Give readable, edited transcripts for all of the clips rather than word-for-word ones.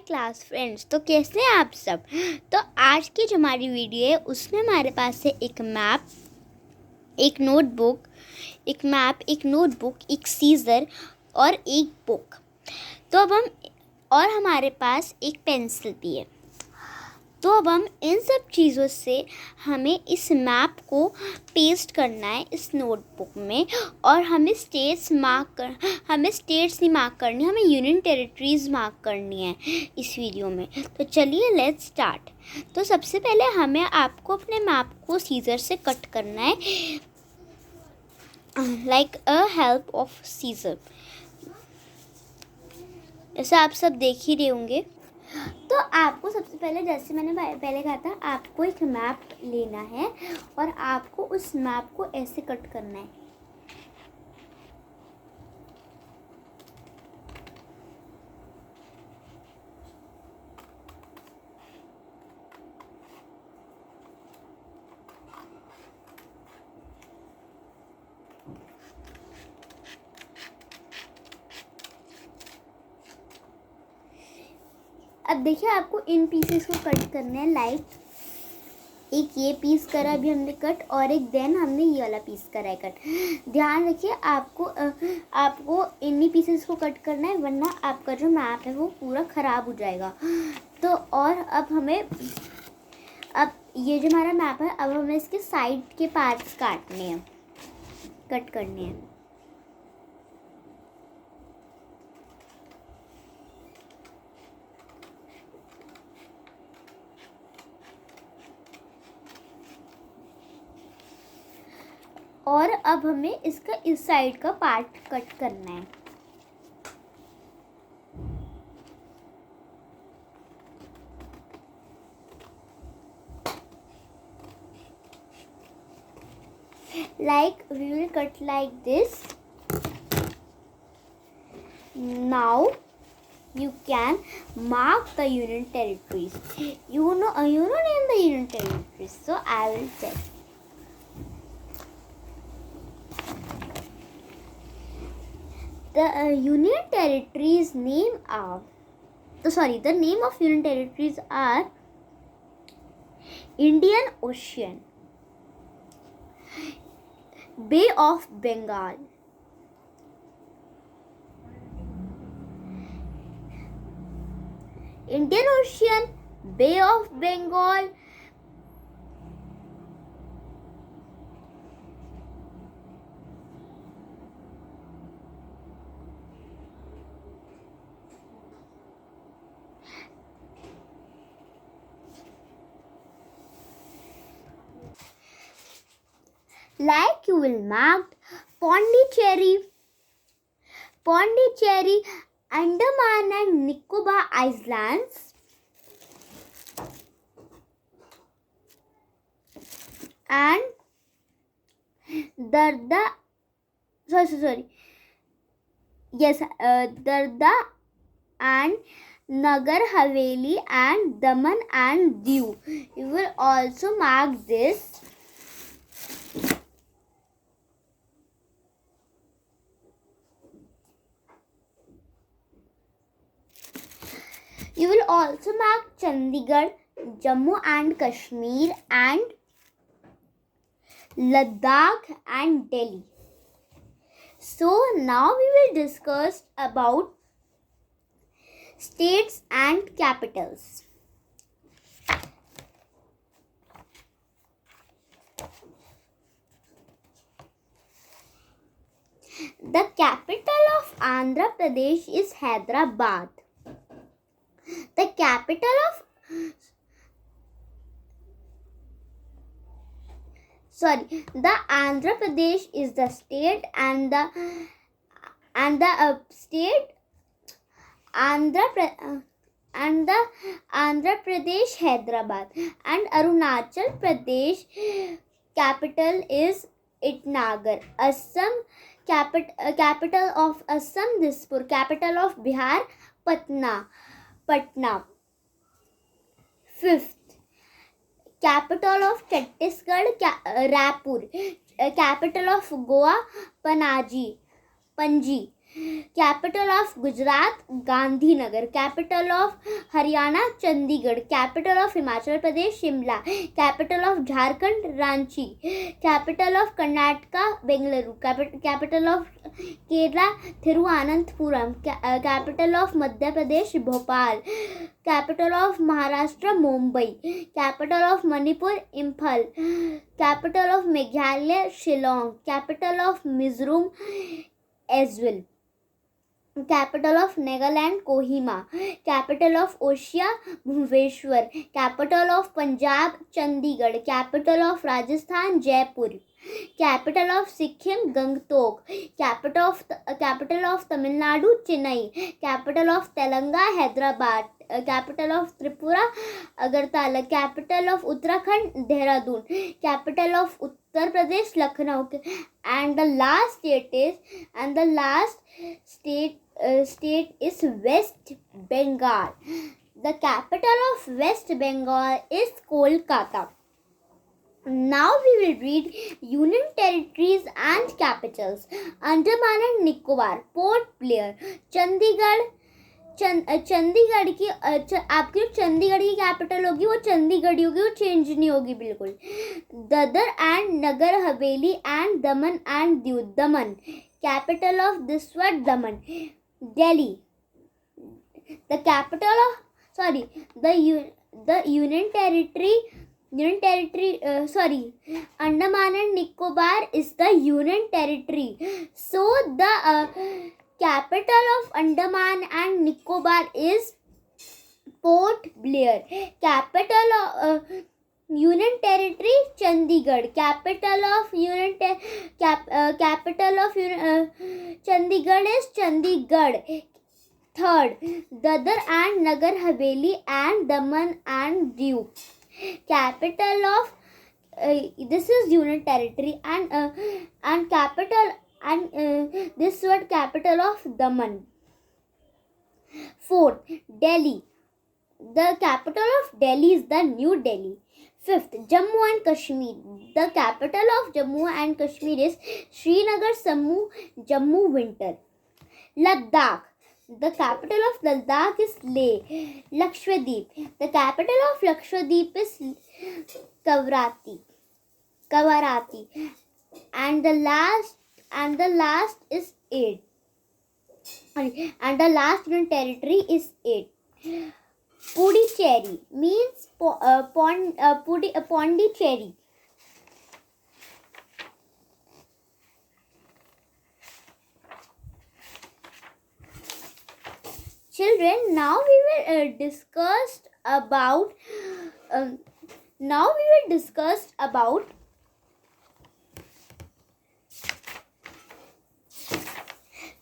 Class friends. तो कैसे हैं आप सब। तो आज की जो हमारी वीडियो है उसमें हमारे पास है एक मैप, एक नोटबुक, एक सीज़र और एक बुक। तो अब हमारे पास एक पेंसिल भी है। तो अब हम इन सब चीज़ों से हमें इस मैप को पेस्ट करना है इस नोटबुक में, और हमें स्टेट्स नहीं मार्क करनी, हमें यूनियन टेरिटरीज़ मार्क करनी है इस वीडियो में। तो चलिए लेट्स स्टार्ट। तो सबसे पहले हमें आपको अपने मैप को सीजर से कट करना है, like a help of scissor. ऐसा आप सब देख ही रहे होंगे। तो आपको सबसे पहले, जैसे मैंने पहले कहा था, आपको एक मैप लेना है और आपको उस मैप को ऐसे कट करना है। अब देखिए, आपको इन पीसेस को कट करना है। लाइक एक ये पीस करा अभी हमने कट, और एक देन हमने ये वाला पीस करा है कट। ध्यान रखिए, आपको इन्हीं पीसेस को कट करना है, वरना आपका जो मैप है वो पूरा ख़राब हो जाएगा। तो और अब ये जो हमारा मैप है, अब हमें इसके साइड के पार्ट्स काटने हैं, कट करने हैं। और अब हमें इसका इस साइड का पार्ट कट करना है। Like we will cut like this. Now you can mark the union territories. You know name the union territories. So I will tell. The union territories the name of union territories are Indian Ocean, Bay of Bengal, Indian Ocean, Bay of Bengal, like you will mark Pondicherry, Andaman and Nicobar Islands, and Darda and Nagar Haveli and Daman and Diu. You will also mark this. You will also mark Chandigarh, Jammu and Kashmir, and Ladakh and Delhi. So now we will discuss about states and capitals. The capital of Andhra Pradesh is Hyderabad. The capital of the Andhra Pradesh is the state, and the state Andhra Pradesh Hyderabad, and Arunachal Pradesh capital is Itnagar. Assam capital of Assam Dispur. Capital of Bihar Patna. Fifth, capital of Chhattisgarh Raipur. Capital of Goa Panji. Capital of Gujarat Gandhinagar, capital of Haryana Chandigarh, capital of Himachal Pradesh Shimla, capital of Jharkhand Ranchi, capital of Karnataka Bengaluru, capital of Kerala Thiruvananthapuram, capital of Madhya Pradesh Bhopal, capital of Maharashtra Mumbai, capital of Manipur Imphal, capital of Meghalaya Shillong, capital of Mizoram Aizawl, capital of Nagaland Kohima, capital of Odisha Bhubaneswar, capital of Punjab Chandigarh, capital of Rajasthan Jaipur, capital of Sikkim Gangtok, capital of Tamil Nadu Chennai, capital of Telangana Hyderabad, capital of Tripura Agartala, capital of Uttarakhand Dehradun, capital of Uttar Pradesh Lucknow, and the last state is West Bengal. The capital of West Bengal is Kolkata. Now we will read Union Territories and Capitals. Andaman and Nicobar, Port Blair, Chandigarh. Chandigarh की आपकी चंडीगढ़ की capital होगी वो चंडीगढ़ होगी, वो change नहीं होगी बिल्कुल. ददर and Nagar Haveli and Daman and Diu, Daman, capital of this word Daman. Delhi, the capital of the union territory Andaman and Nicobar is the union territory. So the capital of Andaman and Nicobar is Port Blair. Capital of Union Territory Chandigarh. Capital of Chandigarh is Chandigarh. Third, Dadar and Nagar Haveli and Daman and Diu. Capital of this is Union Territory and capital and this word capital of Daman. Fourth, Delhi. The capital of Delhi is the New Delhi. Fifth, Jammu and Kashmir. The capital of Jammu and Kashmir is Srinagar, Jammu Winter. Ladakh. The capital of Ladakh is Leh. Lakshadweep. The capital of Lakshadweep is Kavarati. And the last is 8. And the last union territory is 8. Puducherry means Pondicherry. Children, now we will discuss about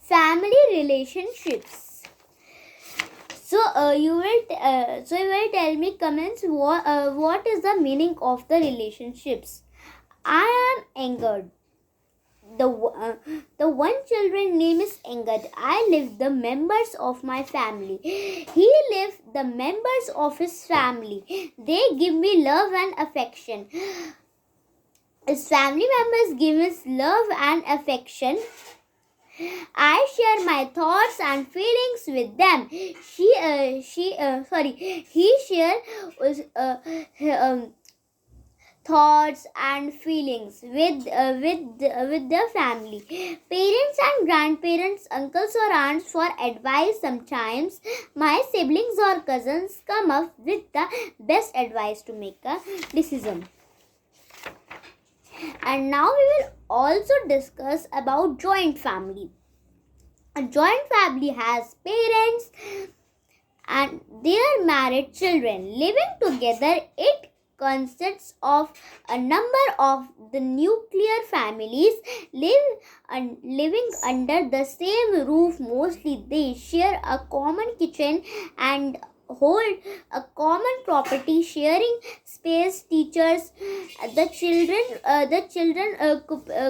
family relationships. So you will tell me comments what is the meaning of the relationships. I am angered. The one children name is Angad. I live the members of my family. He lives the members of his family. They give me love and affection. His family members give us love and affection. I share my thoughts and feelings with them. He shares thoughts and feelings with their family. Parents and grandparents, uncles or aunts for advice. Sometimes my siblings or cousins come up with the best advice to make a decision. And now we will also discuss about joint family. A joint family has parents and their married children living together. It consists of a number of the nuclear families living under the same roof. Mostly they share a common kitchen and hold a common property, sharing space. Teachers, the children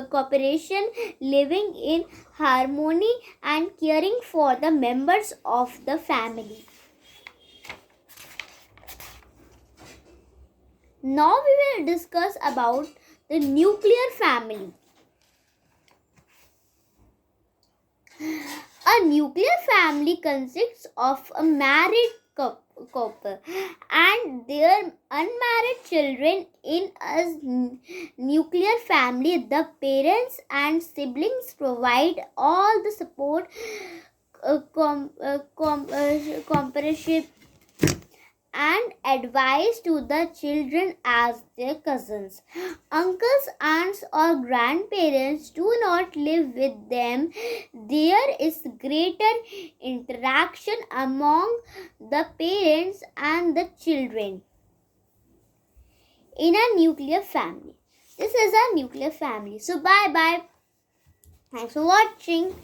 cooperation, living in harmony and caring for the members of the family. Now we will discuss about the nuclear family. nuclear family consists of a married couple and their unmarried children. In a nuclear family, the parents and siblings provide all the support, companionship, and advice to the children as their cousins. Uncles, aunts, or grandparents do not live with them. There is greater interaction among the parents and the children in a nuclear family. This is a nuclear family. So bye bye. Thanks for watching.